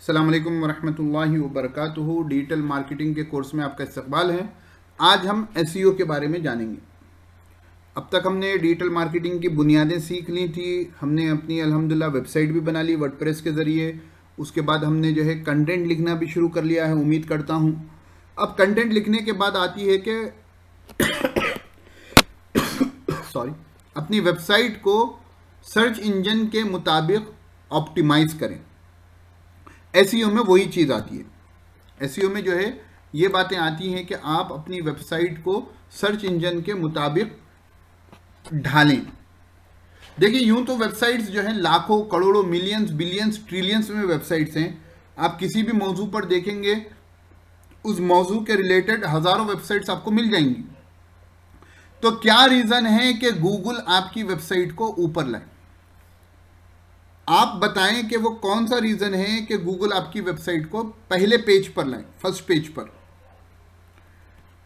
अस्सलाम वालेकुम वरहमतुल्लाहि वबरकातुहू। डिजिटल मार्केटिंग के कोर्स में आपका इस्तकबाल है। आज हम एसईओ के बारे में जानेंगे। अब तक हमने डिजिटल मार्केटिंग की बुनियादें सीख ली थी। हमने अपनी अल्हम्दुलिल्लाह वेबसाइट भी बना ली वर्डप्रेस के ज़रिए। उसके बाद हमने जो है कंटेंट लिखना भी शुरू कर लिया है, उम्मीद करता हूँ। अब कंटेंट लिखने के बाद आती है कि सॉरी अपनी वेबसाइट को सर्च इंजन के मुताबिक ऑप्टिमाइज़ करें। एसईओ में वही चीज़ आती है। एसईओ में जो है ये बातें आती हैं कि आप अपनी वेबसाइट को सर्च इंजन के मुताबिक ढालें। देखिए, यूं तो वेबसाइट्स जो हैं लाखों, करोड़ों, मिलियंस, बिलियंस, ट्रिलियंस में वेबसाइट्स हैं। आप किसी भी मौजू पर देखेंगे, उस मौजू के रिलेटेड हज़ारों वेबसाइट्स आपको मिल जाएंगी। तो क्या रीज़न है कि गूगल आपकी वेबसाइट को ऊपर लाए? आप बताएं कि वो कौन सा रीज़न है कि गूगल आपकी वेबसाइट को पहले पेज पर लाए, फर्स्ट पेज पर।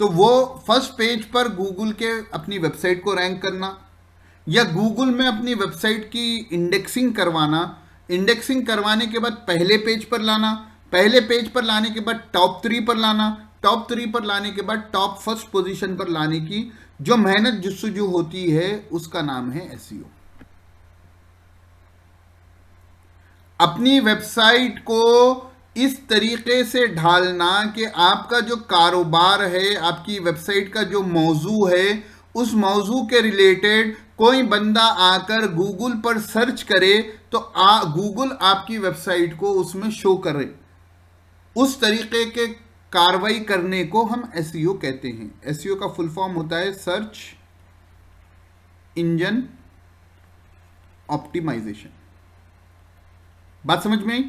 तो वो फर्स्ट पेज पर गूगल के अपनी वेबसाइट को रैंक करना, या गूगल में अपनी वेबसाइट की इंडेक्सिंग करवाना, इंडेक्सिंग करवाने के बाद पहले पेज पर लाना, पहले पेज पर लाने के बाद टॉप 3 पर लाना, टॉप 3 पर लाने के बाद टॉप फर्स्ट पोजीशन पर लाने की जो मेहनत जुस्सुजू होती है, उसका नाम है एसईओ। अपनी वेबसाइट को इस तरीके से ढालना कि आपका जो कारोबार है, आपकी वेबसाइट का जो मौजू है, उस मौजू के रिलेटेड कोई बंदा आकर गूगल पर सर्च करे तो गूगल आपकी वेबसाइट को उसमें शो करे। उस तरीके के कार्रवाई करने को हम एसईओ कहते हैं। एसईओ का फुल फॉर्म होता है सर्च इंजन ऑप्टिमाइजेशन। बात समझ में आई?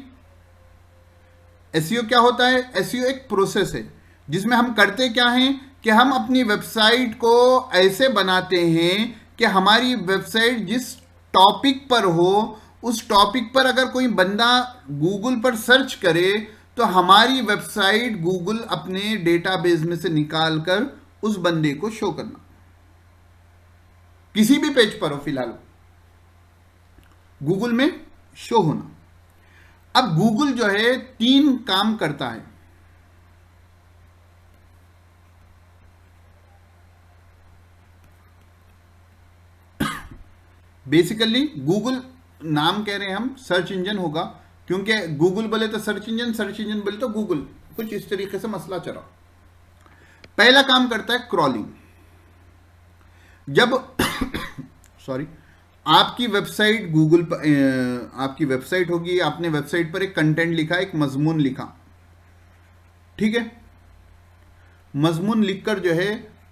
एसईओ क्या होता है? एसईओ एक प्रोसेस है जिसमें हम करते क्या हैं कि हम अपनी वेबसाइट को ऐसे बनाते हैं कि हमारी वेबसाइट जिस टॉपिक पर हो, उस टॉपिक पर अगर कोई बंदा गूगल पर सर्च करे तो हमारी वेबसाइट गूगल अपने डेटाबेस में से निकाल कर उस बंदे को शो करना, किसी भी पेज पर हो, फिलहाल गूगल में शो होना। अब गूगल जो है 3 काम करता है। बेसिकली गूगल नाम कह रहे हैं हम, सर्च इंजन होगा, क्योंकि गूगल बोले तो सर्च इंजन, सर्च इंजन बोले तो गूगल, कुछ इस तरीके से मसला चला। पहला काम करता है क्रॉलिंग। जब सॉरी आपकी वेबसाइट गूगल पर, आपकी वेबसाइट होगी, आपने वेबसाइट पर एक कंटेंट लिखा, एक मजमून लिखा, ठीक है। मजमून लिखकर जो है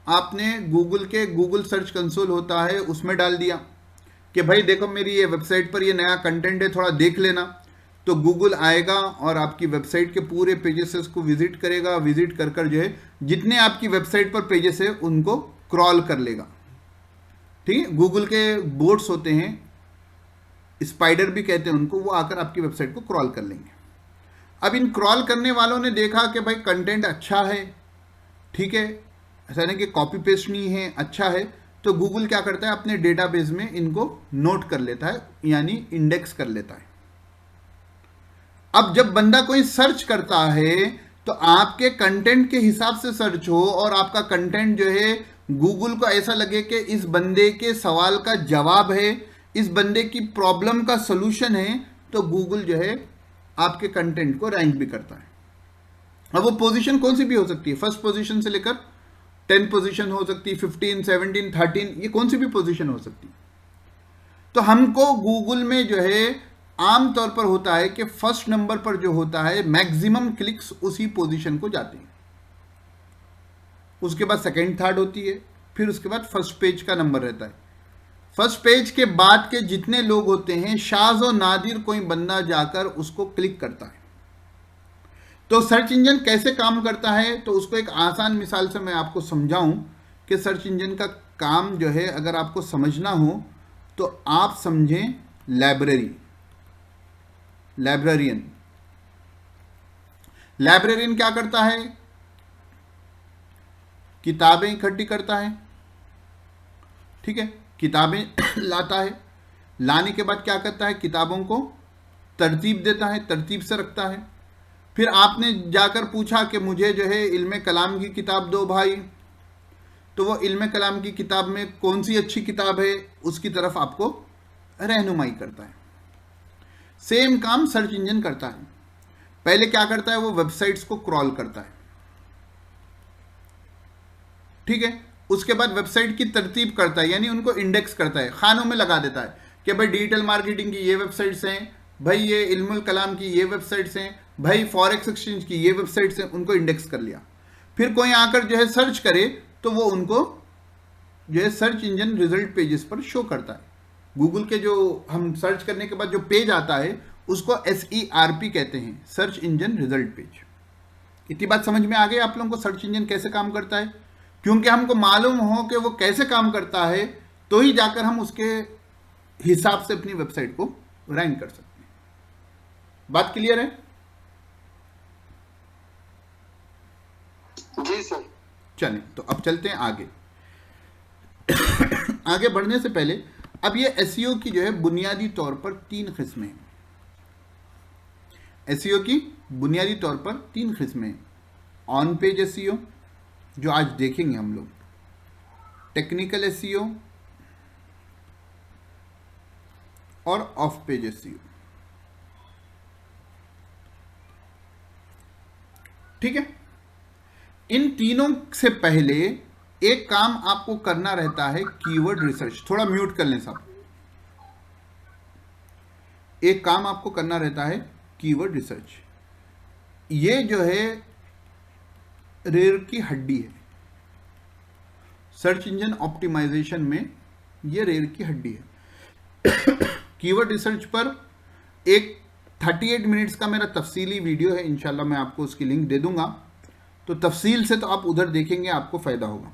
आपने गूगल के, गूगल सर्च कंसोल होता है, उसमें डाल दिया कि भाई देखो मेरी ये वेबसाइट पर ये नया कंटेंट है, थोड़ा देख लेना। तो गूगल आएगा और आपकी वेबसाइट के पूरे पेजेस को विजिट करेगा। विजिट कर कर जो है जितने आपकी वेबसाइट पर पेजेस है उनको क्रॉल कर लेगा, ठीक है। गूगल के बोट्स होते हैं, स्पाइडर भी कहते हैं उनको, वो आकर आपकी वेबसाइट को क्रॉल कर लेंगे। अब इन क्रॉल करने वालों ने देखा कि भाई कंटेंट अच्छा है, ठीक है, ऐसा नहीं कि कॉपी पेस्ट नहीं है, अच्छा है, तो गूगल क्या करता है अपने डेटाबेस में इनको नोट कर लेता है, यानी इंडेक्स कर लेता है। अब जब बंदा कोई सर्च करता है तो आपके कंटेंट के हिसाब से सर्च हो और आपका कंटेंट जो है गूगल को ऐसा लगे कि इस बंदे के सवाल का जवाब है, इस बंदे की प्रॉब्लम का सलूशन है, तो गूगल जो है आपके कंटेंट को रैंक भी करता है। अब वो पोजीशन कौन सी भी हो सकती है, फर्स्ट पोजीशन से लेकर 10 पोजीशन हो सकती है, 15, 17, 13, ये कौन सी भी पोजीशन हो सकती है। तो हमको गूगल में जो है आमतौर पर होता है कि फर्स्ट नंबर पर जो होता है मैक्सिमम क्लिक्स उसी पोजीशन को जाते हैं, उसके बाद सेकंड, थर्ड होती है, फिर उसके बाद फर्स्ट पेज का नंबर रहता है। फर्स्ट पेज के बाद के जितने लोग होते हैं, शाज़ और नादिर कोई बंदा जाकर उसको क्लिक करता है। तो सर्च इंजन कैसे काम करता है, तो उसको एक आसान मिसाल से मैं आपको समझाऊं कि सर्च इंजन का काम जो है अगर आपको समझना हो तो आप समझें लाइब्रेरियन। लाइब्रेरियन क्या करता है? किताबें इकट्ठी करता है, ठीक है, किताबें लाता है, लाने के बाद क्या करता है, किताबों को तरतीब देता है, तरतीब से रखता है, फिर आपने जाकर पूछा कि मुझे जो है इल्म कलाम की किताब दो भाई, तो वो इल्म कलाम की किताब में कौन सी अच्छी किताब है उसकी तरफ आपको रहनुमाई करता है। सेम काम सर्च इंजन करता है। पहले क्या करता है, वो वेबसाइट्स को क्रॉल करता है, ठीक है। उसके बाद वेबसाइट की तरतीब करता है, यानी उनको इंडेक्स करता है, खानों में लगा देता है कि भाई डिजिटल मार्केटिंग की ये वेबसाइट्स हैं, भाई ये इल्मुल कलाम की ये वेबसाइट्स हैं, भाई फॉरेक्स एक्सचेंज की ये वेबसाइट्स हैं, उनको इंडेक्स कर लिया। फिर कोई आकर जो है सर्च करे तो वो उनको जो है सर्च इंजन रिजल्ट पेजेस पर शो करता है। गूगल के जो हम सर्च करने के बाद जो पेज आता है उसको SERP कहते हैं, सर्च इंजन रिजल्ट पेज। इतनी बात समझ में आ गई आप लोगों को सर्च इंजन कैसे काम करता है? क्योंकि हमको मालूम हो कि वो कैसे काम करता है तो ही जाकर हम उसके हिसाब से अपनी वेबसाइट को रैंक कर सकते हैं। बात क्लियर है? जी सर। चलें तो अब चलते हैं आगे। आगे बढ़ने से पहले अब ये एसईओ की जो है बुनियादी तौर पर 3 किस्में हैं। एसईओ की बुनियादी तौर पर 3 किस्में हैं। ऑन पेज एसईओ जो आज देखेंगे हम लोग, टेक्निकल एसईओ और ऑफ पेज एसईओ, ठीक है। इन तीनों से पहले एक काम आपको करना रहता है, कीवर्ड रिसर्च। थोड़ा म्यूट कर लें साहब। एक काम आपको करना रहता है कीवर्ड रिसर्च। ये जो है रीढ़ की हड्डी है सर्च इंजन ऑप्टिमाइजेशन में, ये रीढ़ की हड्डी है। कीवर्ड रिसर्च पर एक 38 मिनट्स का मेरा तफसीली वीडियो है, इंशाल्लाह मैं आपको उसकी लिंक दे दूंगा, तो तफसील से तो आप उधर देखेंगे, आपको फायदा होगा।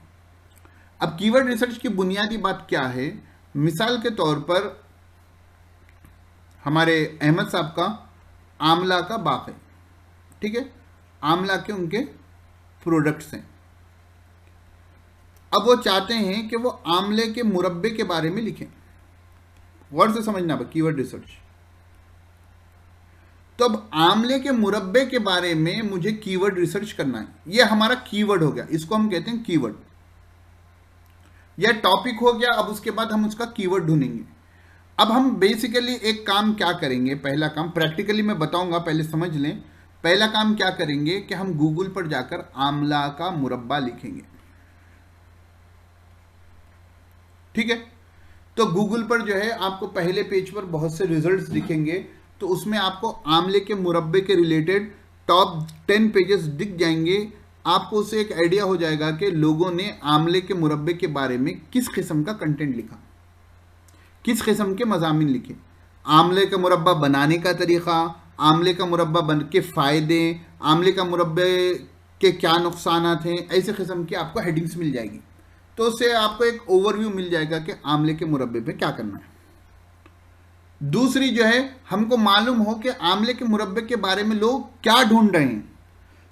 अब कीवर्ड रिसर्च की बुनियादी बात क्या है? मिसाल के तौर पर हमारे अहमद साहब का आंवला का बाग है, ठीक है, आंवला के उनके प्रोडक्ट्स हैं। अब वो चाहते हैं कि वो आंवले के मुरब्बे के बारे में लिखें। गौर से समझना कीवर्ड रिसर्च। तो अब आंवले के मुरब्बे के बारे में मुझे कीवर्ड रिसर्च करना है, ये हमारा कीवर्ड हो गया, इसको हम कहते हैं कीवर्ड। यह टॉपिक हो गया। अब उसके बाद हम उसका कीवर्ड ढूंढेंगे। अब हम बेसिकली एक काम क्या करेंगे, पहला काम प्रैक्टिकली मैं बताऊंगा, पहले समझ लें। पहला काम क्या करेंगे कि हम गूगल पर जाकर आंवला का मुरब्बा लिखेंगे, ठीक है। तो गूगल पर जो है आपको पहले पेज पर बहुत से रिजल्ट्स दिखेंगे, तो उसमें आपको आंवले के मुरब्बे के रिलेटेड टॉप 10 पेजेस दिख जाएंगे। आपको उससे एक आइडिया हो जाएगा कि लोगों ने आंवले के मुरब्बे के बारे में किस किस्म का कंटेंट लिखा, किस किस्म के मज़ामीन लिखे, आंवले का मुरब्बा बनाने का तरीक़ा, आंवले का मुरब्बा बन के फ़ायदे, आंवले का मुरब्बे के क्या नुकसानात हैं, ऐसे किस्म की आपको हेडिंग्स मिल जाएगी। तो उससे आपको एक ओवरव्यू मिल जाएगा कि आंवले के मुरब्बे पे क्या करना है। दूसरी जो है, हमको मालूम हो कि आंवले के मुरब्बे के बारे में लोग क्या ढूंढ रहे हैं,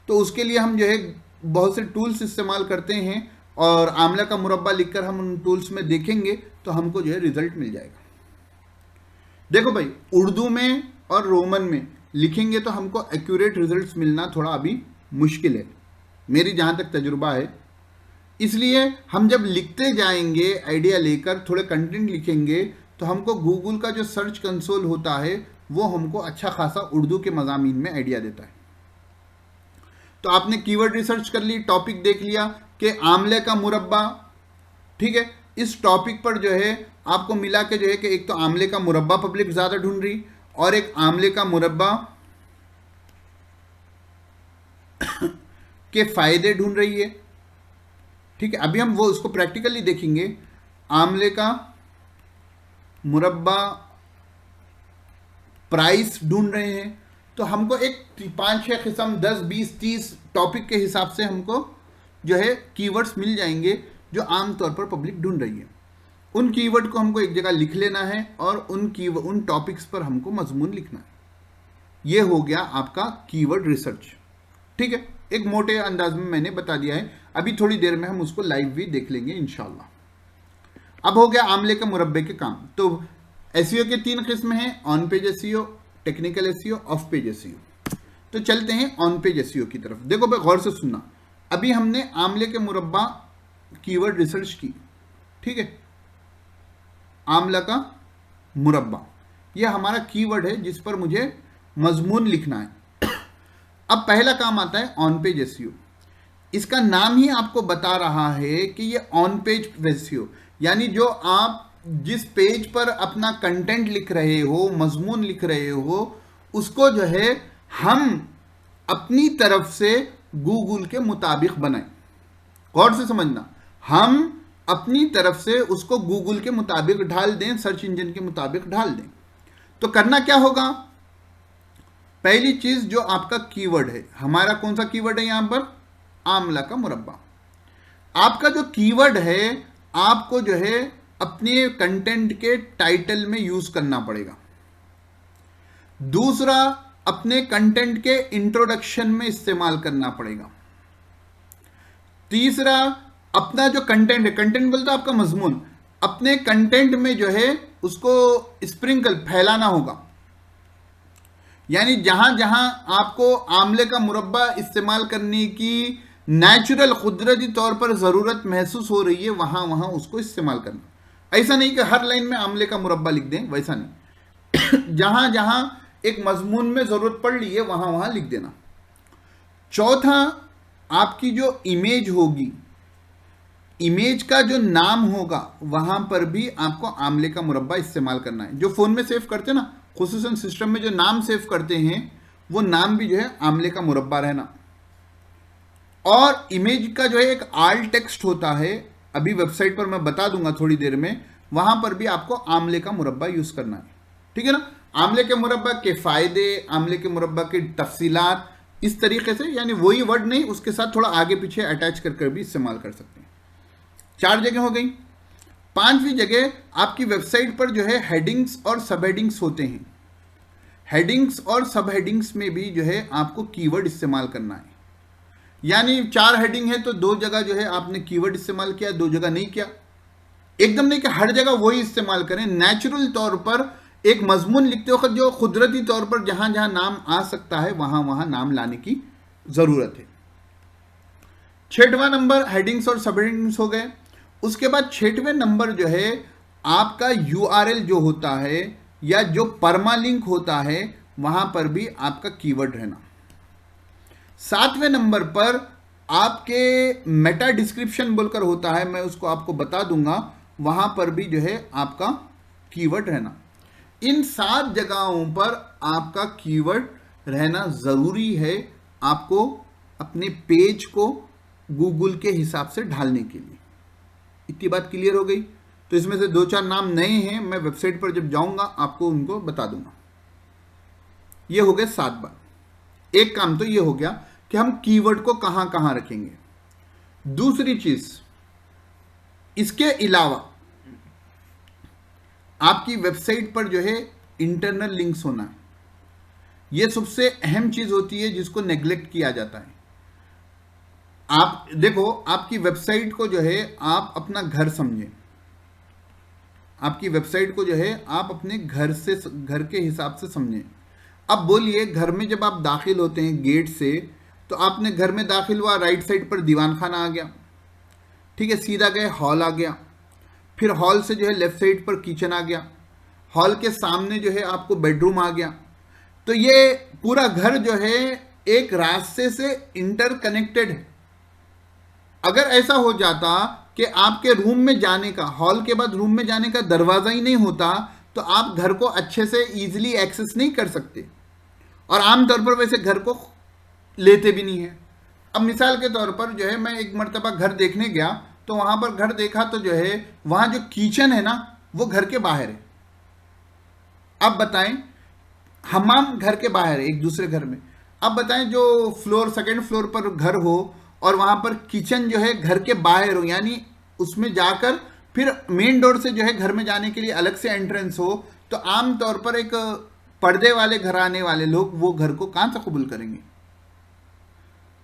तो उसके लिए हम जो है बहुत से टूल्स इस्तेमाल करते हैं, और आंवला का मुरब्बा लिखकर हम उन टूल्स में देखेंगे तो हमको जो है रिजल्ट मिल जाएगा। देखो भाई, उर्दू में और रोमन में लिखेंगे तो हमको एक्यूरेट रिजल्ट्स मिलना थोड़ा अभी मुश्किल है, मेरी जहाँ तक तजुर्बा है। इसलिए हम जब लिखते जाएंगे आइडिया लेकर, थोड़े कंटेंट लिखेंगे, तो हमको गूगल का जो सर्च कंसोल होता है वो हमको अच्छा खासा उर्दू के मज़ामीन में आइडिया देता है। तो आपने कीवर्ड रिसर्च कर ली, टॉपिक देख लिया कि आंवले का मुरब्बा, ठीक है। इस टॉपिक पर जो है आपको मिला के जो है कि एक तो आंवले का मुरब्बा पब्लिक ज़्यादा ढूंढ रही, और एक आंवले का मुरब्बा के फ़ायदे ढूंढ रही है, ठीक है। अभी हम वो उसको प्रैक्टिकली देखेंगे। आंवले का मुरब्बा प्राइस ढूंढ रहे हैं, तो हमको एक 5-6 किस्म 10, 20, 30 टॉपिक के हिसाब से हमको जो है कीवर्ड्स मिल जाएंगे जो आमतौर पर पब्लिक ढूंढ रही है। उन कीवर्ड को हमको एक जगह लिख लेना है और उन टॉपिक्स पर हमको मजमून लिखना है। ये हो गया आपका कीवर्ड रिसर्च, ठीक है। एक मोटे अंदाज में मैंने बता दिया है, अभी थोड़ी देर में हम उसको लाइव भी देख लेंगे इंशाल्लाह। अब हो गया आंवले के मुरब्बे के काम। तो एसईओ के 3 किस्म हैं, on page SEO, technical SEO, of page SEO. तो चलते हैं ऑन पेज एसईओ की तरफ। देखो भाई गौर से सुनना, अभी हमने आमले के मुरब्बा कीवर्ड रिसर्च की, ठीक है, आमला का मुरब्बा यह हमारा कीवर्ड है जिस पर मुझे मजमून लिखना है। अब पहला काम आता है ऑन पेज एसईओ। इसका नाम ही आपको बता रहा है कि ये ऑन पेज एसईओ, यानी जो आप जिस पेज पर अपना कंटेंट लिख रहे हो, मजमून लिख रहे हो, उसको जो है हम अपनी तरफ से गूगल के मुताबिक बनाएं। गौर से समझना, हम अपनी तरफ से उसको गूगल के मुताबिक ढाल दें, सर्च इंजन के मुताबिक ढाल दें। तो करना क्या होगा, पहली चीज जो आपका कीवर्ड है, हमारा कौन सा कीवर्ड है यहां पर, आमला का मुरब्बा। आपका जो कीवर्ड है आपको जो है अपने कंटेंट के टाइटल में यूज करना पड़ेगा। दूसरा, अपने कंटेंट के इंट्रोडक्शन में इस्तेमाल करना पड़ेगा। तीसरा, अपना जो कंटेंट है, कंटेंट बोलते आपका मजमून, अपने कंटेंट में जो है उसको स्प्रिंकल फैलाना होगा। यानी जहां जहां आपको आमले का मुरब्बा इस्तेमाल करने की नेचुरल कुदरती तौर पर जरूरत महसूस हो रही है, वहां वहां उसको इस्तेमाल करना। ऐसा नहीं कि हर लाइन में आमले का मुरब्बा लिख दें, वैसा नहीं। जहां जहां एक मजमून में जरूरत पड़ रही है वहां वहां लिख देना। चौथा, आपकी जो इमेज होगी, इमेज का जो नाम होगा, वहां पर भी आपको आमले का मुरब्बा इस्तेमाल करना है। जो फोन में सेव करते हैं ना, खुसूसन सिस्टम में जो नाम सेव करते हैं, वो नाम भी जो है आमले का मुरब्बा रहना। और इमेज का जो है एक आल्ट टेक्स्ट होता है, अभी वेबसाइट पर मैं बता दूंगा थोड़ी देर में, वहां पर भी आपको आमले का मुरब्बा यूज करना है, ठीक है ना। आमले के मुरब्बा के फायदे, आमले के मुरब्बा की तफसीलात, इस तरीके से, यानी वही वर्ड नहीं, उसके साथ थोड़ा आगे पीछे अटैच कर भी इस्तेमाल कर सकते हैं। 4 जगह हो गई। 5वीं जगह, आपकी वेबसाइट पर जो है हेडिंग्स और सब हेडिंग्स होते हैं। हेडिंग्स और सब हेडिंग्स में भी जो है आपको कीवर्ड इस्तेमाल करना है। यानी 4 हेडिंग है तो 2 जगह जो है आपने कीवर्ड इस्तेमाल किया, 2 जगह नहीं किया। एकदम नहीं कि हर जगह वही इस्तेमाल करें। नेचुरल तौर पर एक मजमून लिखते वक्त जो कुदरती तौर पर जहां जहां नाम आ सकता है वहां वहां नाम लाने की जरूरत है। 6वां नंबर हेडिंग्स और सब हेडिंग्स हो गए। उसके बाद 6वें नंबर जो है आपका यूआरएल जो होता है या जो परमालिंक होता है, वहां पर भी आपका कीवर्ड रहना। 7वें नंबर पर आपके मेटा डिस्क्रिप्शन बोलकर होता है, मैं उसको आपको बता दूंगा, वहां पर भी जो है आपका कीवर्ड रहना। इन 7 जगहों पर आपका कीवर्ड रहना जरूरी है, आपको अपने पेज को गूगल के हिसाब से ढालने के लिए। इतनी बात क्लियर हो गई। तो इसमें से 2-4 नाम नए हैं, मैं वेबसाइट पर जब जाऊंगा आपको उनको बता दूंगा। ये हो गए 7 बात। एक काम तो ये हो गया कि हम कीवर्ड को कहां कहां रखेंगे। दूसरी चीज, इसके अलावा आपकी वेबसाइट पर जो है इंटरनल लिंक्स होना है। यह सबसे अहम चीज होती है जिसको नेग्लेक्ट किया जाता है। आप देखो, आपकी वेबसाइट को जो है आप अपना घर समझें। आपकी वेबसाइट को जो है आप अपने घर के हिसाब से समझें। अब बोलिए, घर में जब आप दाखिल होते हैं गेट से, तो आपने घर में दाखिल हुआ, राइट साइड पर दीवान खाना आ गया, ठीक है, सीधा गए हॉल आ गया, फिर हॉल से जो है लेफ्ट साइड पर किचन आ गया, हॉल के सामने जो है आपको बेडरूम आ गया। तो ये पूरा घर जो है एक रास्ते से इंटरकनेक्टेड है। अगर ऐसा हो जाता कि आपके रूम में जाने का, हॉल के बाद रूम में जाने का दरवाजा ही नहीं होता, तो आप घर को अच्छे से इजीली एक्सेस नहीं कर सकते, और आमतौर पर वैसे घर को लेते भी नहीं है। अब मिसाल के तौर पर जो है मैं एक मर्तबा घर देखने गया, तो वहां पर घर देखा तो जो है वहां जो किचन है ना, वो घर के बाहर है। अब बताएं, हमाम घर के बाहर है एक दूसरे घर में। अब बताएं, जो फ्लोर सेकंड फ्लोर पर घर हो और वहां पर किचन जो है घर के बाहर हो, यानी उसमें जाकर फिर मेन डोर से जो है घर में जाने के लिए अलग से एंट्रेंस हो, तो आमतौर पर एक पर्दे वाले घराने वाले लोग वो घर को कहां से कबूल करेंगे।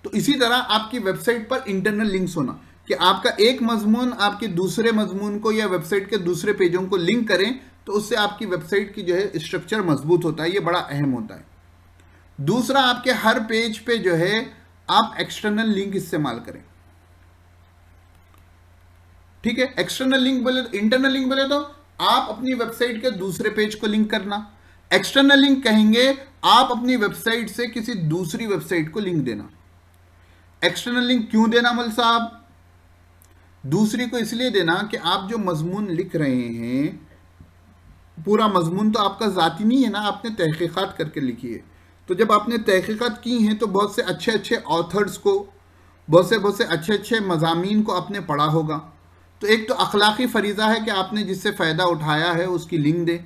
तो इसी तरह आपकी वेबसाइट पर इंटरनल लिंक्स होना, कि आपका एक मजमून आपके दूसरे मजमून को या वेबसाइट के दूसरे पेजों को लिंक करें, तो उससे आपकी वेबसाइट की जो है स्ट्रक्चर मजबूत होता है। ये बड़ा अहम होता है। दूसरा, आपके हर पेज पे जो है आप एक्सटर्नल लिंक इस्तेमाल करें। ठीक है, एक्सटर्नल लिंक बोले, इंटरनल लिंक बोले तो आप अपनी वेबसाइट के दूसरे पेज को लिंक करना। एक्सटर्नल लिंक कहेंगे आप अपनी वेबसाइट से किसी दूसरी वेबसाइट को लिंक देना। एक्सटर्नल लिंक क्यों देना मल साहब? दूसरी को इसलिए देना कि आप जो मजमून लिख रहे हैं, पूरा मजमून तो आपका ज़ाती नहीं है ना, आपने तहकीकात करके लिखी है। तो जब आपने तहकीकात की हैं तो बहुत से अच्छे अच्छे ऑथर्स को, बहुत से अच्छे अच्छे मज़ामीन को आपने पढ़ा होगा। तो एक तो अखलाकी फरीज़ा है कि आपने जिससे फ़ायदा उठाया है उसकी लिंक दें,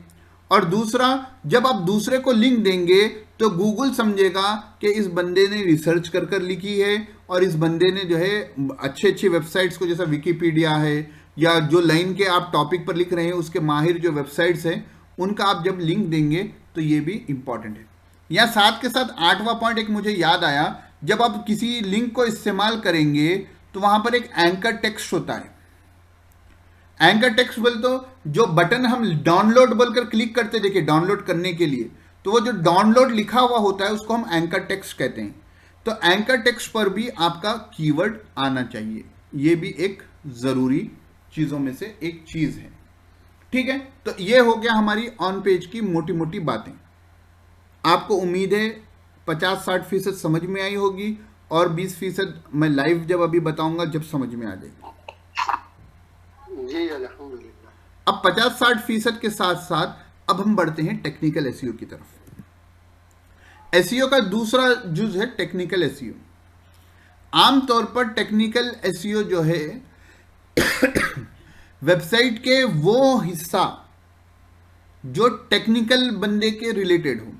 और दूसरा, जब आप दूसरे को लिंक देंगे तो गूगल समझेगा कि इस बंदे ने रिसर्च कर कर लिखी है, और इस बंदे ने जो है अच्छी अच्छी वेबसाइट्स को, जैसा विकीपीडिया है या जो लाइन के आप टॉपिक पर लिख रहे हैं उसके माहिर जो वेबसाइट्स हैं, उनका आप जब लिंक देंगे तो ये भी इंपॉर्टेंट है। या साथ के साथ 8वां पॉइंट एक मुझे याद आया, जब आप किसी लिंक को इस्तेमाल करेंगे तो वहां पर एक एंकर टेक्स्ट होता है। एंकर टेक्स्ट बोल तो जो बटन हम डाउनलोड बोलकर क्लिक करते, देखिए डाउनलोड करने के लिए, तो वो जो डाउनलोड लिखा हुआ होता है उसको हम एंकर टेक्स्ट कहते हैं। तो एंकर टेक्स्ट पर भी आपका कीवर्ड आना चाहिए, ये भी एक जरूरी चीजों में से एक चीज है। ठीक है, तो ये हो गया हमारी ऑन पेज की मोटी मोटी बातें। आपको उम्मीद है 50-60% समझ में आई होगी, और 20% मैं लाइव जब अभी बताऊंगा जब समझ में आ जाएगी। जी अल्हम्दुलिल्लाह। अब 50-60% के साथ साथ अब हम बढ़ते हैं टेक्निकल एसईओ की तरफ। एसईओ का दूसरा जुज है टेक्निकल एसईओ। आमतौर पर टेक्निकल एसईओ जो है वेबसाइट के वो हिस्सा जो टेक्निकल बंदे के रिलेटेड हो।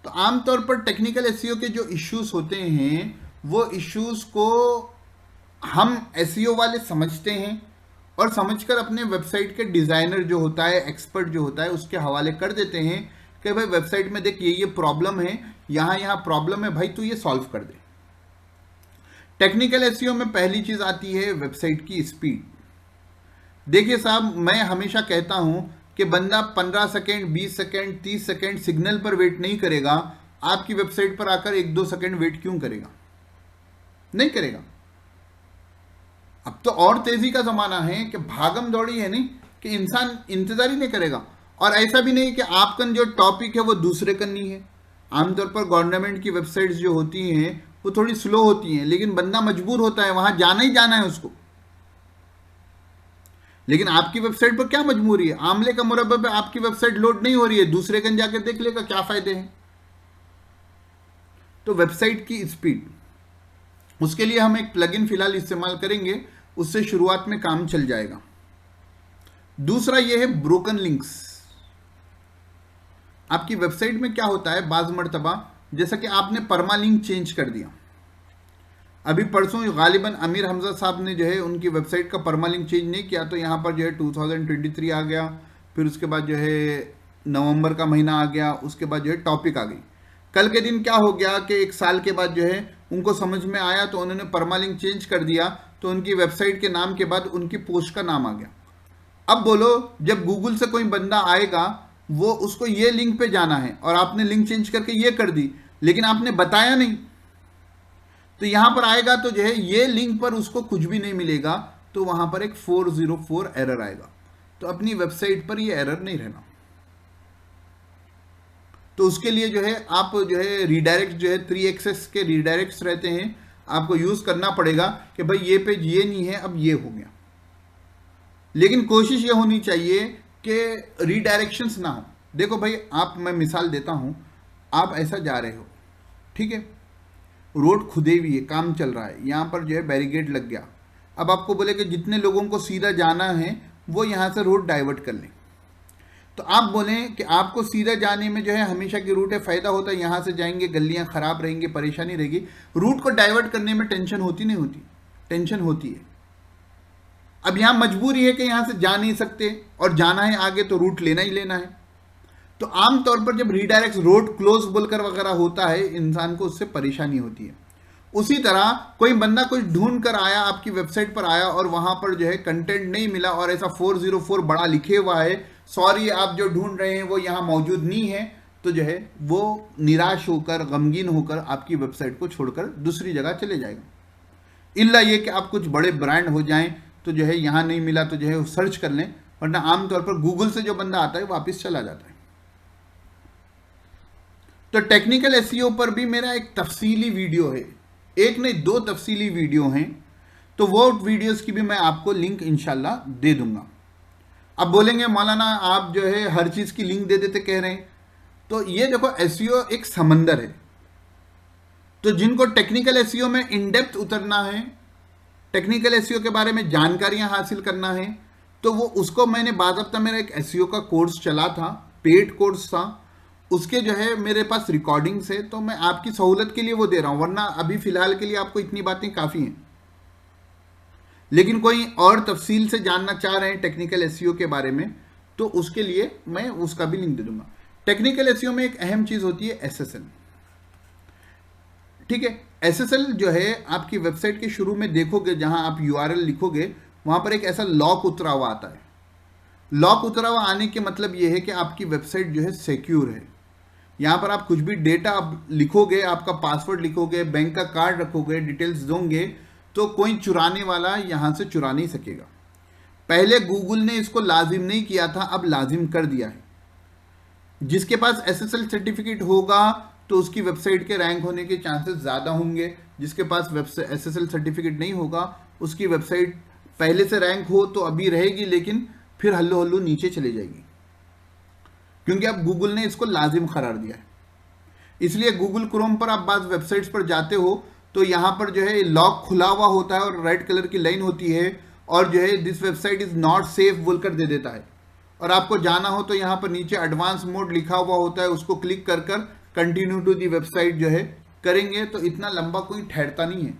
तो आमतौर पर टेक्निकल एसईओ के जो इश्यूज होते हैं वो इश्यूज को हम एसईओ वाले समझते हैं, और समझकर अपने वेबसाइट के डिज़ाइनर जो होता है, एक्सपर्ट जो होता है, उसके हवाले कर देते हैं कि भाई वेबसाइट में देख ये प्रॉब्लम है, यहाँ प्रॉब्लम है, भाई तू ये सॉल्व कर दे। टेक्निकल एसईओ में पहली चीज़ आती है वेबसाइट की स्पीड। देखिए साहब, मैं हमेशा कहता हूं कि बंदा 15 सेकेंड, 20 सेकेंड, 30 सेकेंड सिग्नल पर वेट नहीं करेगा, आपकी वेबसाइट पर आकर 1-2 सेकेंड वेट क्यों करेगा? नहीं करेगा। अब तो और तेजी का जमाना है कि भागम दौड़ी है, नहीं कि इंसान इंतजार ही नहीं करेगा। और ऐसा भी नहीं कि आपका जो टॉपिक है वो दूसरे का नहीं है। आमतौर पर गवर्नमेंट की वेबसाइट्स जो होती हैं वो थोड़ी स्लो होती हैं, लेकिन बंदा मजबूर होता है, वहां जाना ही जाना है उसको। लेकिन आपकी वेबसाइट पर क्या मजबूरी है? आमले का मुरब्बा पे आपकी वेबसाइट लोड नहीं हो रही है, दूसरे कन जाकर देख लेगा, क्या फायदे हैं? तो वेबसाइट की स्पीड, उसके लिए हम एक प्लगइन फिलहाल इस्तेमाल करेंगे, उससे शुरुआत में काम चल जाएगा। दूसरा यह है ब्रोकन लिंक्स। आपकी वेबसाइट में क्या होता है, बाज मर्तबा जैसा कि आपने परमा लिंक चेंज कर दिया। अभी परसों गालिबन अमीर हमजा साहब ने जो है उनकी वेबसाइट का परमा लिंक चेंज नहीं किया, तो यहाँ पर जो है 2023 आ गया, फिर उसके बाद जो है नवंबर का महीना आ गया, उसके बाद जो है टॉपिक आ गई। कल के दिन क्या हो गया कि 1 साल के बाद जो है उनको समझ में आया तो उन्होंने परमा लिंक चेंज कर दिया, तो उनकी वेबसाइट के नाम के बाद उनकी पोस्ट का नाम आ गया। अब बोलो, जब गूगल से कोई बंदा आएगा वो उसको ये लिंक पे जाना है और आपने लिंक चेंज करके ये कर दी, लेकिन आपने बताया नहीं, तो यहां पर आएगा तो जो है ये लिंक पर उसको कुछ भी नहीं मिलेगा, तो वहां पर एक 404 एरर आएगा। तो अपनी वेबसाइट पर ये एरर नहीं रहना। तो उसके लिए जो है आप जो है रीडायरेक्ट जो है 3 एक्सेस के रीडायरेक्ट्स रहते हैं, आपको यूज करना पड़ेगा कि भाई ये पेज ये नहीं है, अब ये हो गया। लेकिन कोशिश ये होनी चाहिए कि रीडायरेक्शंस ना हो। देखो भाई, आप, मैं मिसाल देता हूं, आप ऐसा जा रहे हो, ठीक है, रोड खुदे हुई है, काम चल रहा है, यहां पर जो है बैरिकेड लग गया। अब आपको बोले कि जितने लोगों को सीधा जाना है वो यहां से रोड डाइवर्ट कर लें, तो आप बोलें कि आपको सीधा जाने में जो है हमेशा की रूट है, फायदा होता है, यहां से जाएंगे, गलियां खराब रहेंगी, परेशानी रहेगी। रूट को डाइवर्ट करने में टेंशन होती नहीं होती? टेंशन होती है। अब यहां मजबूरी है कि यहां से जा नहीं सकते और जाना है आगे, तो रूट लेना ही लेना है। तो आमतौर पर जब रीडायरेक्ट रोड क्लोज बोलकर वगैरह होता है, इंसान को उससे परेशानी होती है। उसी तरह कोई बंदा कुछ ढूंढ कर आया, आपकी वेबसाइट पर आया और वहां पर जो है कंटेंट नहीं मिला और ऐसा 404 बड़ा लिखे हुआ है, सॉरी आप जो ढूंढ रहे हैं वो यहां मौजूद नहीं है, तो जो है वो निराश होकर, गमगीन होकर आपकी वेबसाइट को छोड़कर दूसरी जगह चले जाएगा। इल्ला ये कि आप कुछ बड़े ब्रांड हो जाएं तो जो है यहाँ नहीं मिला तो जो है सर्च कर लें, वरना आमतौर पर गूगल से जो बंदा आता है वापस चला जाता है। तो टेक्निकल एसईओ पर भी मेरा एक तफसीली वीडियो है, एक नहीं 2 तफसीली वीडियो हैं, तो वो वीडियोस की भी मैं आपको लिंक इंशाल्लाह दे दूंगा। अब बोलेंगे मौलाना आप जो है हर चीज़ की लिंक दे देते कह रहे हैं, तो ये देखो एसईओ एक समंदर है। तो जिनको टेक्निकल एसईओ में इन डेप्थ उतरना है, टेक्निकल एसईओ के बारे में जानकारियां हासिल करना है, तो वो उसको मैंने बाज़ाब्ता मेरा एक एसईओ का कोर्स चला था, पेड कोर्स था, उसके जो है मेरे पास रिकॉर्डिंग्स है, तो मैं आपकी सहूलत के लिए वो दे रहा हूं, वरना अभी फ़िलहाल के लिए आपको इतनी बातें काफ़ी हैं। लेकिन कोई और तफसील से जानना चाह रहे हैं टेक्निकल एसईओ के बारे में, तो उसके लिए मैं उसका भी लिंक दे दूंगा। टेक्निकल एसईओ में एक अहम चीज़ होती है एसएसएल। ठीक है, एसएसएल जो है आपकी वेबसाइट के शुरू में देखोगे, जहां आप यूआरएल लिखोगे वहां पर एक ऐसा लॉक उतरा हुआ आता है। लॉक उतरा हुआ आने के मतलब ये है कि आपकी वेबसाइट जो है सिक्योर है। यहां पर आप कुछ भी डेटा आप लिखोगे, आपका पासवर्ड लिखोगे, बैंक का कार्ड रखोगे, डिटेल्स दोगे, तो कोई चुराने वाला यहां से चुरा नहीं सकेगा। पहले गूगल ने इसको लाजिम नहीं किया था, अब लाजिम कर दिया है। जिसके पास एसएसएल सर्टिफिकेट होगा तो उसकी वेबसाइट के रैंक होने के चांसेस ज़्यादा होंगे। जिसके पास एसएसएल सर्टिफिकेट नहीं होगा उसकी वेबसाइट पहले से रैंक हो तो अभी रहेगी, लेकिन फिर हल्लो हल्लो नीचे चली जाएगी, क्योंकि अब गूगल ने इसको लाजिम करार दिया है। इसलिए गूगल क्रोम पर आप बाज़ वेबसाइट्स पर जाते हो तो यहाँ पर जो है लॉक खुला हुआ होता है और रेड कलर की लाइन होती है, और जो है this website is not safe बोलकर दे देता है। और आपको जाना हो तो यहाँ पर नीचे एडवांस मोड लिखा हुआ होता है, उसको क्लिक कर कर कंटिन्यू टू दी वेबसाइट जो है करेंगे तो इतना लंबा कोई ठहरता नहीं है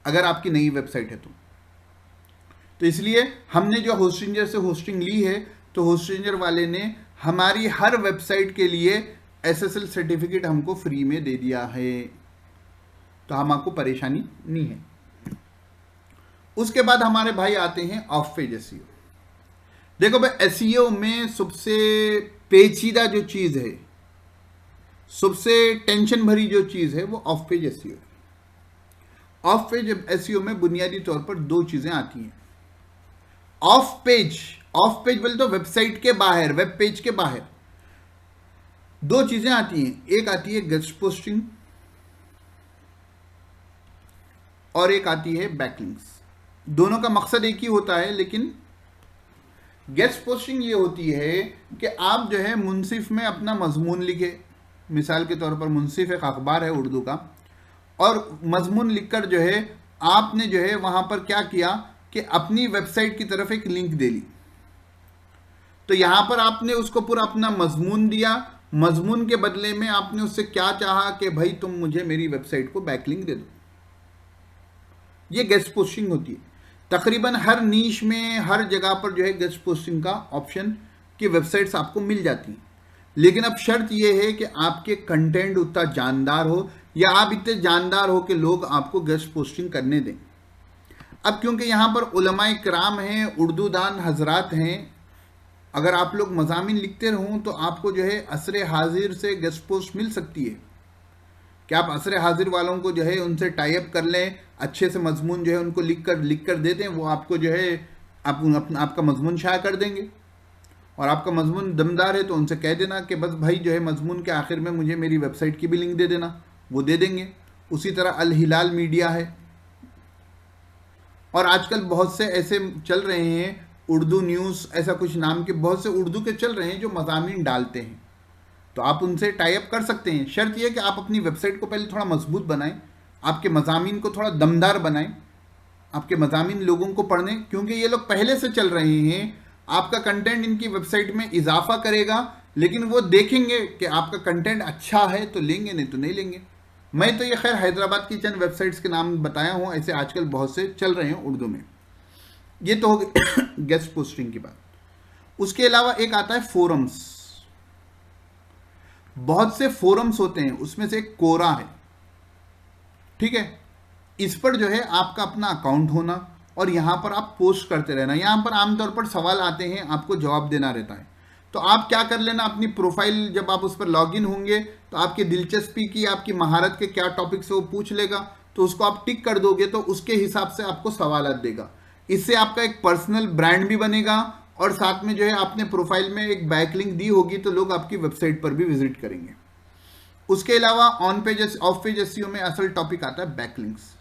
अगर आपकी नई वेबसाइट है तो इसलिए हमने जो होस्टिंजर से होस्टिंग ली है, तो होस्टिंजर वाले ने हमारी हर वेबसाइट के लिए एसएसएल सर्टिफिकेट हमको फ्री में दे दिया है, तो हमको परेशानी नहीं है। उसके बाद हमारे भाई आते हैं ऑफ पेज एसईओ। देखो भाई, एसईओ में सबसे पेचीदा जो चीज़ है, सबसे टेंशन भरी जो चीज़ है, वो of page SEO. Of page SEO में बुनियादी तौर पर 2 चीज़ें आती हैं। ऑफ पेज बोले तो वेबसाइट के बाहर, वेब पेज के बाहर 2 चीज़ें आती हैं। एक आती है गेस्ट पोस्टिंग और एक आती है बैकलिंक्स। दोनों का मकसद एक ही होता है, लेकिन गेस्ट पोस्टिंग ये होती है कि आप जो है मुंसिफ में अपना मजमून लिखे। मिसाल के तौर पर मुंसिफ एक अखबार है उर्दू का, और मजमून लिखकर जो है आपने जो है वहाँ पर क्या किया कि अपनी वेबसाइट की तरफ एक लिंक दे ली। तो यहाँ पर आपने उसको पूरा अपना मजमून दिया, मजमून के बदले में आपने उससे क्या चाहा कि भाई तुम मुझे मेरी वेबसाइट को बैकलिंक दे दो। ये गेस्ट पोस्टिंग होती है। तकरीबन हर नीश में, हर जगह पर जो है गेस्ट पोस्टिंग का ऑप्शन की वेबसाइट्स आपको मिल जाती हैं। लेकिन अब शर्त यह है कि आपके कंटेंट उतना जानदार हो, या आप इतने जानदार हो कि लोग आपको गेस्ट पोस्टिंग करने दें। अब क्योंकि यहाँ पर उलमाए किराम हैं, उर्दू दान हजरात हैं, अगर आप लोग मज़ामीन लिखते रहो तो आपको जो है असर हाजिर से गेस्ट पोस्ट मिल सकती है कि आप असर हाजिर वालों को जो है उनसे टाई अप कर लें, अच्छे से मजमून जो है उनको लिख कर दे दें, वो आपको जो है आपका मजमून शाया कर देंगे। और आपका मजमून दमदार है तो उनसे कह देना कि बस भाई जो है मजमून के आखिर में मुझे मेरी वेबसाइट की भी लिंक दे देना, वो दे देंगे। उसी तरह अल हिलाल मीडिया है, और आजकल बहुत से ऐसे चल रहे हैं, उर्दू न्यूज़ ऐसा कुछ नाम के बहुत से उर्दू के चल रहे हैं जो मज़ामीन डालते हैं, तो आप उनसे टाई अप कर सकते हैं। शर्त यह कि आप अपनी वेबसाइट को पहले थोड़ा मजबूत बनाएं, आपके मज़ामीन को थोड़ा दमदार बनाएं, आपके मज़ामीन लोगों को पढ़ने, क्योंकि ये लोग पहले से चल रहे हैं। आपका कंटेंट इनकी वेबसाइट में इजाफा करेगा, लेकिन वो देखेंगे कि आपका कंटेंट अच्छा है तो लेंगे, नहीं तो नहीं लेंगे। मैं तो ये खैर हैदराबाद की चंद वेबसाइट्स के नाम बताया हूँ, ऐसे आजकल बहुत से चल रहे हैं उर्दू में। ये तो हो गई गेस्ट पोस्टिंग की बात। उसके अलावा एक आता है फोरम्स। बहुत से फोरम्स होते हैं, उसमें से एक कोरा है, ठीक है। इस पर जो है आपका अपना अकाउंट होना और यहाँ पर आप पोस्ट करते रहना। यहाँ पर आमतौर पर सवाल आते हैं, आपको जवाब देना रहता है। तो आप क्या कर लेना, अपनी प्रोफाइल जब आप उस पर लॉगिन होंगे तो आपकी दिलचस्पी की, आपकी महारत के क्या टॉपिक्स वो पूछ लेगा, तो उसको आप टिक कर दोगे तो उसके हिसाब से आपको सवालात देगा। इससे आपका एक पर्सनल ब्रांड भी बनेगा और साथ में जो है आपने प्रोफाइल में एक बैकलिंक दी होगी तो लोग आपकी वेबसाइट पर भी विजिट करेंगे। उसके अलावा on page of page SEO में असल टॉपिक आता है बैकलिंक्स।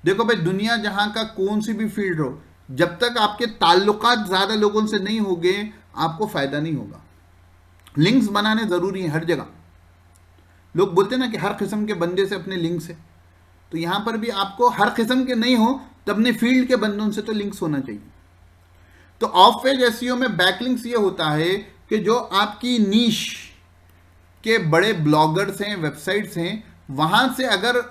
देखो भाई, दुनिया जहां का कौन सी भी फील्ड हो, जब तक आपके ताल्लुकात ज्यादा लोगों से नहीं होंगे आपको फायदा नहीं होगा। लिंक्स बनाने जरूरी है हर जगह। लोग बोलते हैं ना कि हर किस्म के बंदे से अपने लिंक्स है, तो यहां पर भी आपको हर किस्म के नहीं हो तो अपने फील्ड के बंदों से तो लिंक्स होना चाहिए। तो ऑफ पेज एसईओ में बैकलिंक्स ये होता है कि जो आपकी नीश के बड़े ब्लॉगर्स हैं, वेबसाइट्स हैं, वहां से अगर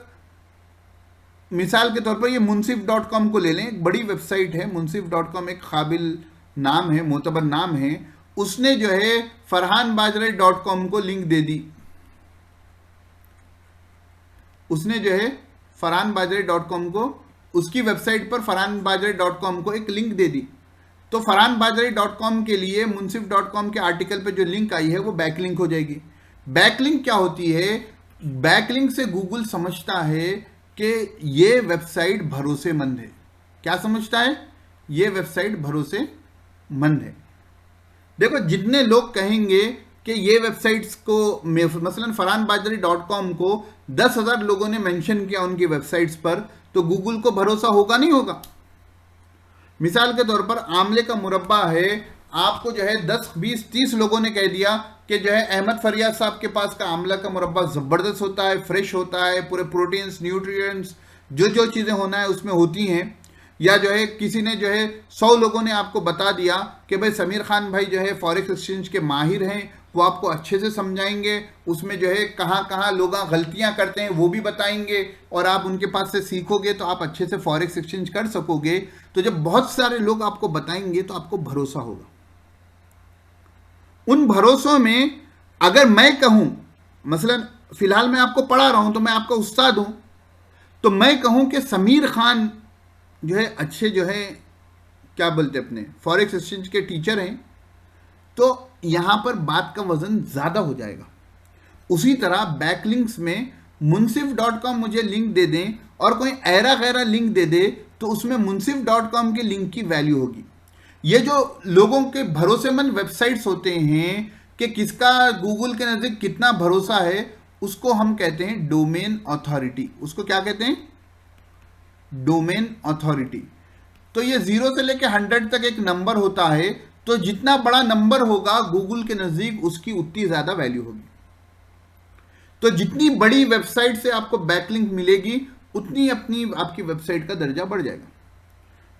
मिसाल के तौर पर ये मुनसिफ.com को ले लें, एक बड़ी वेबसाइट है मुनसिफ.com, एक काबिल नाम है, मोतबर नाम है, उसने जो है फरहानबाजरे.com को लिंक दे दी। उसने जो है फरहानबाजरे.com को, उसकी वेबसाइट पर फरहानबाजरे.com को एक लिंक दे दी, तो फरहानबाजरे.com के लिए मुनसिफ.com के आर्टिकल पे जो लिंक आई है वो बैकलिंक हो जाएगी। बैकलिंक क्या होती है? बैकलिंक से गूगल समझता है कि ये वेबसाइट भरोसेमंद है। क्या समझता है? ये वेबसाइट भरोसेमंद है। देखो, जितने लोग कहेंगे कि ये वेबसाइट्स को, मसलन फरहानबाजरे.com को 10,000 लोगों ने मेंशन किया उनकी वेबसाइट्स पर, तो गूगल को भरोसा होगा नहीं होगा? मिसाल के तौर पर आमले का मुरब्बा है, आपको जो है 10, 20, 30 लोगों ने कह दिया कि जो है अहमद फरियाद साहब के पास का आमला का मुरब्बा ज़बरदस्त होता है, फ्रेश होता है, पूरे प्रोटीन्स, न्यूट्रिएंट्स, जो जो चीज़ें होना है उसमें होती हैं। या जो है किसी ने जो है 100 लोगों ने आपको बता दिया कि भाई समीर खान भाई जो है फॉरेक्स एक्सचेंज के माहिर हैं, वो आपको अच्छे से समझाएंगे, उसमें जो है कहाँ कहाँ लोग गलतियाँ करते हैं वो भी बताएंगे, और आप उनके पास से सीखोगे तो आप अच्छे से फॉरेक्स एक्सचेंज कर सकोगे। तो जब बहुत सारे लोग आपको बताएंगे तो आपको भरोसा होगा। उन भरोसों में अगर मैं कहूं, मसलन फिलहाल मैं आपको पढ़ा रहा हूं तो मैं आपका उस्ताद हूं, तो मैं कहूं कि समीर खान जो है अच्छे जो है क्या बोलते अपने फॉरेक्स एक्सचेंज के टीचर हैं, तो यहां पर बात का वजन ज्यादा हो जाएगा। उसी तरह बैकलिंक्स में मुनसिफ.com मुझे लिंक दे दें और कोई ऐरा गैरा लिंक दे दे तो उसमें मुनसिफ.com के लिंक की वैल्यू होगी। ये जो लोगों के भरोसेमंद वेबसाइट्स होते हैं कि किसका गूगल के नजदीक कितना भरोसा है, उसको हम कहते हैं डोमेन अथॉरिटी। उसको क्या कहते हैं? Domain authority. तो ये 0 से लेकर 100 तक एक नंबर होता है, तो जितना बड़ा नंबर होगा गूगल के नजदीक उसकी उतनी ज्यादा वैल्यू होगी। तो जितनी बड़ी वेबसाइट से आपको बैकलिंक मिलेगी उतनी अपनी आपकी वेबसाइट का दर्जा बढ़ जाएगा।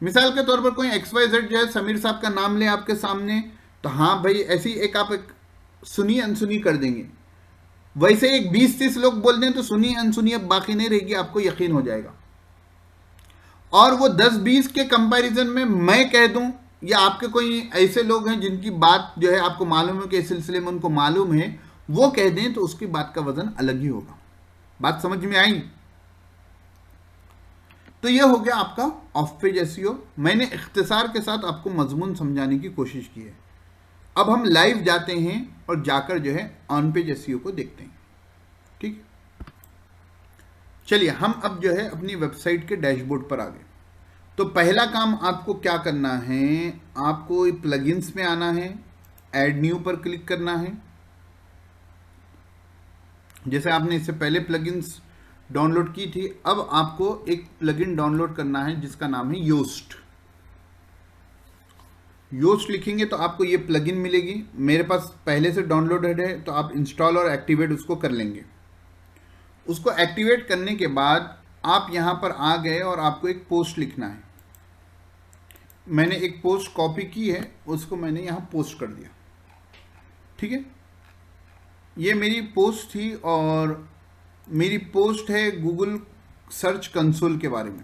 मिसाल के तौर पर कोई XYZ जो है समीर साहब का नाम ले आपके सामने, तो हाँ भाई ऐसी एक आप एक सुनी अनसुनी कर देंगे। वैसे एक 20-30 लोग बोल दें तो सुनी अनसुनी अब बाकी नहीं रहेगी, आपको यकीन हो जाएगा। और वो 10-20 के कंपैरिजन में मैं कह दूं, या आपके कोई ऐसे लोग हैं जिनकी बात जो है आपको मालूम है कि इस सिलसिले में उनको मालूम है, वो कह दें तो उसकी बात का वजन अलग ही होगा। बात समझ में आई? तो ये हो गया आपका ऑफ पेज एसईओ। मैंने इख्तिसार के साथ आपको मजमून समझाने की कोशिश की है। अब हम लाइव जाते हैं और जाकर जो है ऑन पेज एसईओ को देखते हैं। ठीक, चलिए हम अब जो है अपनी वेबसाइट के डैशबोर्ड पर आ गए। तो पहला काम आपको क्या करना है, आपको प्लगइन्स में आना है, ऐड न्यू पर क्लिक करना है। जैसे आपने इससे पहले प्लगइन्स डाउनलोड की थी, अब आपको एक प्लगइन डाउनलोड करना है जिसका नाम है योस्ट। योस्ट लिखेंगे तो आपको ये प्लगइन मिलेगी। मेरे पास पहले से डाउनलोडेड है तो आप इंस्टॉल और एक्टिवेट उसको कर लेंगे। उसको एक्टिवेट करने के बाद आप यहां पर आ गए और आपको एक पोस्ट लिखना है। मैंने एक पोस्ट कॉपी की है, उसको मैंने यहां पोस्ट कर दिया। ठीक है, ये मेरी पोस्ट थी और मेरी पोस्ट है गूगल सर्च कंसोल के बारे में।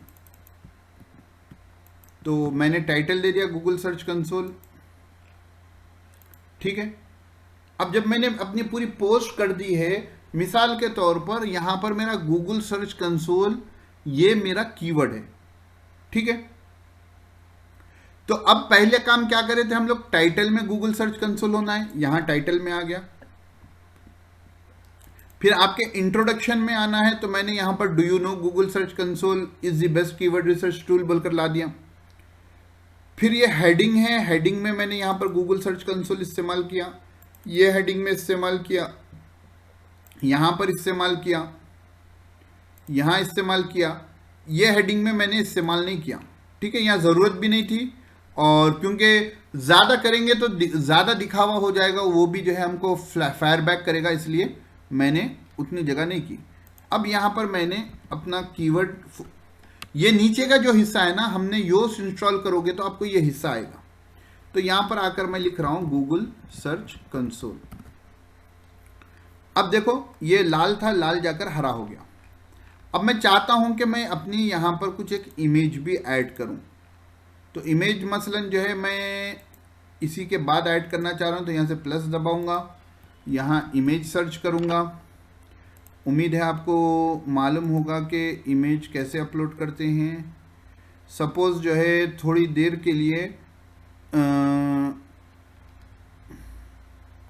तो मैंने टाइटल दे दिया गूगल सर्च कंसोल। ठीक है, अब जब मैंने अपनी पूरी पोस्ट कर दी है, मिसाल के तौर पर यहां पर मेरा गूगल सर्च कंसोल ये मेरा कीवर्ड है। ठीक है, तो अब पहले काम क्या करे थे हम लोग, टाइटल में गूगल सर्च कंसोल होना है, यहां टाइटल में आ गया। फिर आपके इंट्रोडक्शन में आना है, तो मैंने यहां पर do you know Google search console is the best keyword research tool बोलकर ला दिया। फिर ये हेडिंग है, हेडिंग में मैंने यहां पर गूगल सर्च कंसोल इस्तेमाल किया, ये हेडिंग में इस्तेमाल किया, यहां पर इस्तेमाल किया, यहां इस्तेमाल किया, ये हेडिंग में मैंने इस्तेमाल नहीं किया। ठीक है, यहां जरूरत भी नहीं थी, और क्योंकि ज्यादा करेंगे तो ज्यादा दिखावा हो जाएगा, वो भी जो है हमको फायर बैक करेगा, इसलिए मैंने उतनी जगह नहीं की। अब यहां पर मैंने अपना कीवर्ड, ये नीचे का जो हिस्सा है ना, हमने योस्ट इंस्टॉल करोगे तो आपको ये हिस्सा आएगा। तो यहां पर आकर मैं लिख रहा हूं गूगल सर्च कंसोल। अब देखो ये लाल था, लाल जाकर हरा हो गया। अब मैं चाहता हूं कि मैं अपनी यहां पर कुछ एक इमेज भी ऐड करूं। तो इमेज मसलन जो है मैं इसी के बाद ऐड करना चाह रहा हूं, तो यहां से प्लस दबाऊंगा, यहां इमेज सर्च करूंगा। उम्मीद है आपको मालूम होगा कि इमेज कैसे अपलोड करते हैं। सपोज जो है थोड़ी देर के लिए,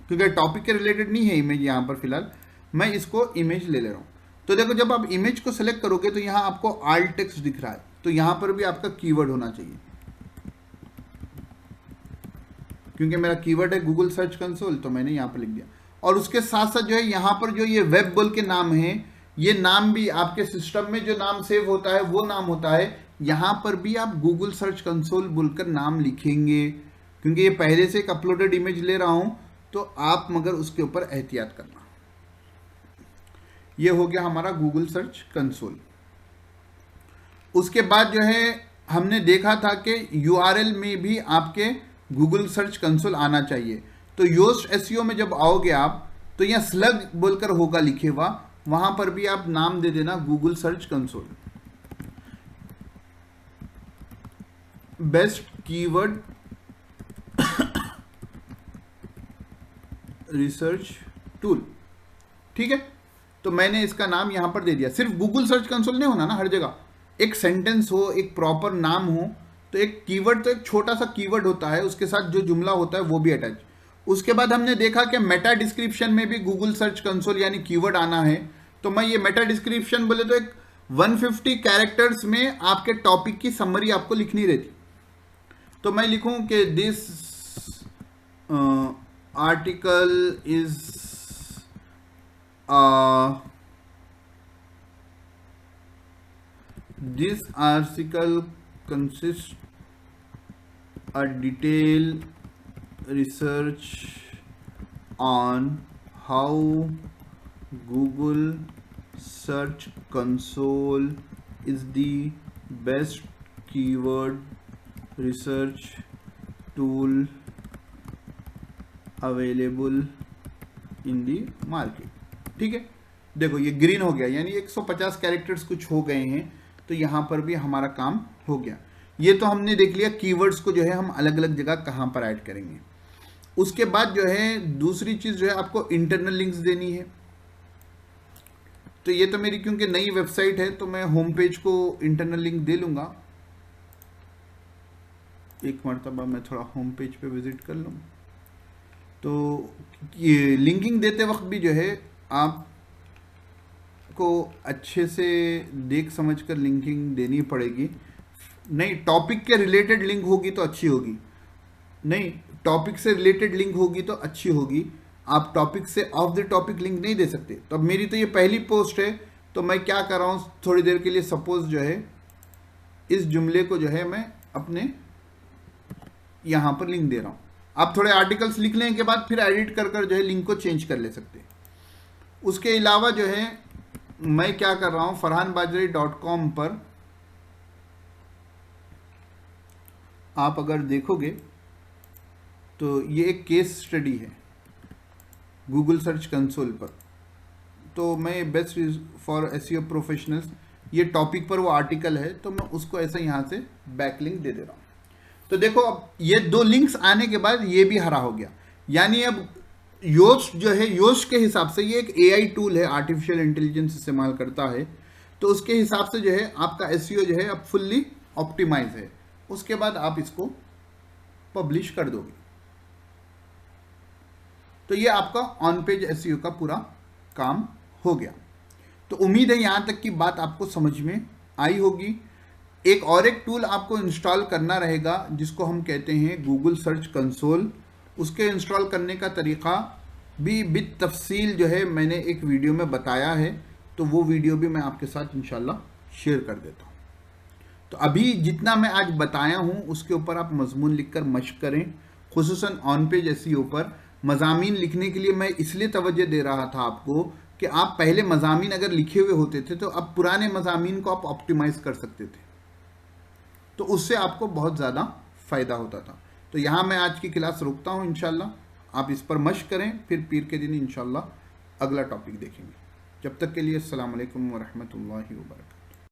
क्योंकि टॉपिक के रिलेटेड नहीं है इमेज यहां पर फिलहाल, मैं इसको इमेज ले ले रहा हूं। तो देखो जब आप इमेज को सेलेक्ट करोगे तो यहां आपको आल्ट टेक्स्ट दिख रहा है, तो यहां पर भी आपका कीवर्ड होना चाहिए, क्योंकि मेरा कीवर्ड है गूगल सर्च कंसोल, तो मैंने यहां पर लिख दिया। और उसके साथ साथ जो है यहां पर जो ये वेब बोल के नाम है, ये नाम भी आपके सिस्टम में जो नाम सेव होता है वो नाम होता है। यहां पर भी आप गूगल सर्च कंसोल बोलकर नाम लिखेंगे, क्योंकि ये पहले से एक अपलोडेड इमेज ले रहा हूं, तो आप मगर उसके ऊपर एहतियात करना। ये हो गया हमारा गूगल सर्च कंसोल। उसके बाद जो है हमने देखा था कि यूआरएल में भी आपके गूगल सर्च कंसोल आना चाहिए। तो योस्ट एसईओ में जब आओगे आप, तो यहां स्लग बोलकर होगा लिखे हुआ, वहां पर भी आप नाम दे देना Google search console, best keyword research tool. ठीक है, तो मैंने इसका नाम यहां पर दे दिया। सिर्फ गूगल सर्च कंसोल नहीं होना ना, हर जगह एक सेंटेंस हो, एक प्रॉपर नाम हो। तो एक कीवर्ड, तो एक छोटा सा कीवर्ड होता है, उसके साथ जो जुमला होता है वो भी अटैच। उसके बाद हमने देखा कि मेटा डिस्क्रिप्शन में भी गूगल सर्च कंसोल यानी कीवर्ड आना है। तो मैं ये मेटा डिस्क्रिप्शन बोले तो एक 150 कैरेक्टर्स में आपके टॉपिक की समरी आपको लिखनी रहती। तो मैं लिखूं कि this article is this article consists a detailed research on how Google Search Console is the best keyword research tool available in the market। ठीक है, देखो ये ग्रीन हो गया, यानी 150 कैरेक्टर्स कुछ हो गए हैं। तो यहां पर भी हमारा काम हो गया। ये तो हमने देख लिया कीवर्ड्स को जो है हम अलग अलग जगह कहां पर ऐड करेंगे। उसके बाद जो है दूसरी चीज जो है आपको इंटरनल लिंक्स देनी है। तो ये तो मेरी क्योंकि नई वेबसाइट है, तो मैं होम पेज को इंटरनल लिंक दे लूंगा। एक मरतबा मैं थोड़ा होम पेज पे विजिट कर लूँ। तो ये लिंकिंग देते वक्त भी जो है आप को अच्छे से देख समझकर लिंकिंग देनी पड़ेगी। नहीं टॉपिक के रिलेटेड लिंक होगी तो अच्छी होगी, नहीं टॉपिक से रिलेटेड लिंक होगी तो अच्छी होगी। आप टॉपिक से ऑफ द टॉपिक लिंक नहीं दे सकते। तो अब मेरी तो ये पहली पोस्ट है, तो मैं क्या कर रहा हूँ, थोड़ी देर के लिए सपोज जो है इस जुमले को जो है मैं अपने यहाँ पर लिंक दे रहा हूँ। आप थोड़े आर्टिकल्स लिख लेने के बाद फिर एडिट कर कर जो है लिंक को चेंज कर ले सकते। उसके अलावा जो है मैं क्या कर रहा हूं, farhanbajri.com पर आप अगर देखोगे तो ये एक केस स्टडी है गूगल सर्च कंसोल पर। तो मैं बेस्ट फॉर एसईओ प्रोफेशनल्स, ये टॉपिक पर वो आर्टिकल है, तो मैं उसको ऐसे यहां से बैकलिंक दे दे रहा हूं। तो देखो अब ये दो लिंक्स आने के बाद ये भी हरा हो गया। यानी अब योस्ट जो है, योस्ट के हिसाब से ये एक एआई टूल है, आर्टिफिशियल इंटेलिजेंस इस्तेमाल करता है। तो उसके हिसाब से जो है आपका एसईओ जो है अब फुल्ली ऑप्टिमाइज है। उसके बाद आप इसको पब्लिश कर दोगे। तो ये आपका ऑन पेज एसईओ का पूरा काम हो गया। तो उम्मीद है यहां तक की बात आपको समझ में आई होगी। एक टूल आपको इंस्टॉल करना रहेगा जिसको हम कहते हैं गूगल सर्च कंसोल। उसके इंस्टॉल करने का तरीका भी बित तफसील जो है मैंने एक वीडियो में बताया है, तो वो वीडियो भी मैं आपके साथ इंशाल्लाह शेयर कर देता हूँ। तो अभी जितना मैं आज बताया हूँ उसके ऊपर आप मजमून लिखकर मशक करें, खुसूसन ऑन पेज एसईओ पर मजामीन लिखने के लिए मैं इसलिए तवज्जो दे रहा था आपको कि आप पहले मजामीन अगर लिखे हुए होते थे तो अब पुराने मजामीन को आप ऑप्टिमाइज कर सकते थे, तो उससे आपको बहुत ज़्यादा फ़ायदा होता था। तो यहाँ मैं आज की क्लास रोकता हूँ, इंशाल्लाह आप इस पर मशक करें, फिर पीर के दिन इंशाल्लाह अगला टॉपिक देखेंगे। जब तक के लिए अस्सलाम वालेकुम व रहमतुल्लाहि व बरकातहू।